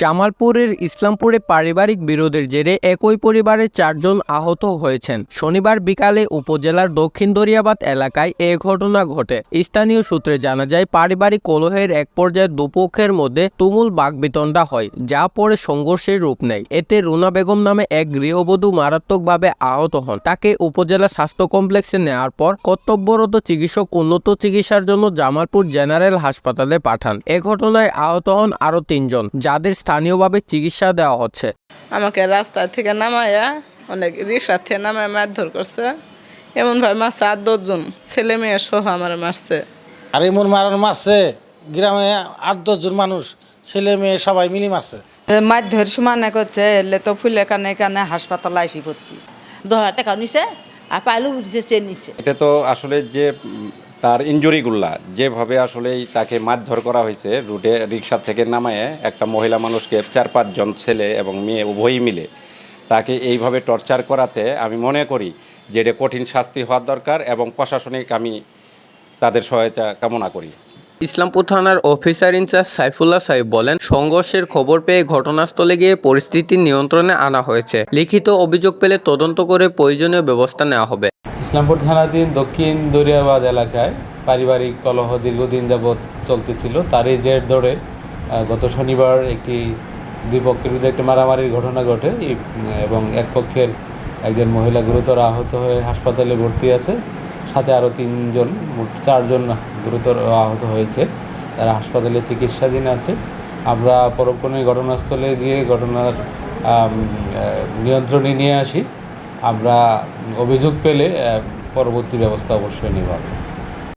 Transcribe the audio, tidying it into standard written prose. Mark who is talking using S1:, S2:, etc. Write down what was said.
S1: জামালপুরের ইসলামপুরে পারিবারিক বিরোধের জেরে একই পরিবারের ৪ জন আহত হয়েছেন। শনিবার বিকালে উপজেলার দক্ষিণ দরিয়াবাদ এলাকায় এ ঘটনা ঘটে। স্থানীয় সূত্রে জানা যায়, পারিবারিক কলহের এক পর্যায়ে দুপক্ষের মধ্যে তুমুল বাকবিতণ্ডা হয়, যা পরে সংঘর্ষের রূপ নেয়। এতে রুনা বেগম নামে এক গৃহবধূ মারাত্মকভাবে আহত হন। তাকে উপজেলা স্বাস্থ্য কমপ্লেক্সে নেওয়ার পর কর্তব্যরত চিকিৎসক উন্নত চিকিৎসার জন্য জামালপুর জেনারেল হাসপাতালে পাঠান। এ ঘটনায় আহত হন আরও ৩ জন, যাদের স্থানীয়ভাবে চিকিৎসা দেওয়া হচ্ছে।
S2: আমাকে রাস্তা থেকে নামায়া অনেক রিক্সা থেকে নামায় মারধর করছে। এমনভাবে মারছে ৮-১০ জন ছেলে মেয়ে সহ আমার মারছে।
S3: আর এমন মারছে গ্রামে ৮-১০ জন মানুষ ছেলে মেয়ে সবাই মিলে মারছে।
S4: মারধর সমানে করছে, এলে তো ফুলে কানে কানে হাসপাতালে আসি পড়ছি। 10,000 টাকা নিছে আর পাইলু নিছে, চেন নিছে।
S5: এটা তো আসলে যে তার ইনজুরিগুলা যেভাবে আসলে তাকে মারধর করা হয়েছে, রুটে রিক্সা থেকে নামায় একটা মহিলা মানুষকে ৪-৫ জন ছেলে এবং মেয়ে উভয়ই মিলে তাকে এইভাবে টর্চার করাতে আমি মনে করি যে এটা কঠিন শাস্তি হওয়ার দরকার এবং প্রশাসনিক আমি তাদের সহায়তা কামনা করি।
S1: ইসলামপুর থানার অফিসার ইনচার্জ সাইফুল্লাহ সাহেব বলেন, সংঘর্ষের খবর পেয়ে ঘটনাস্থলে গিয়ে পরিস্থিতি নিয়ন্ত্রণে আনা হয়েছে। লিখিত অভিযোগ পেলে তদন্ত করে প্রয়োজনীয় ব্যবস্থা নেওয়া হবে।
S6: ইসলামপুর থানাধীন দক্ষিণ দরিয়াবাদ এলাকায় পারিবারিক কলহ দীর্ঘদিন যাবৎ চলতেছিল। তারই জের ধরে গত শনিবার দুই পক্ষের বিরুদ্ধে একটি মারামারির ঘটনা ঘটে এবং এক পক্ষের একজন মহিলা গুরুতর আহত হয়ে হাসপাতালে ভর্তি আছে। সাথে আরও ৩ জন, মোট 4 জন গুরুতর আহত হয়েছে, তারা হাসপাতালে চিকিৎসাধীন আছে। আমরা পরক্ষণে ঘটনাস্থলে গিয়ে ঘটনার নিয়ন্ত্রণে নিয়ে আসি। আমরা অভিযোগ পেলে পরবর্তী ব্যবস্থা অবশ্যই নেওয়া হবে।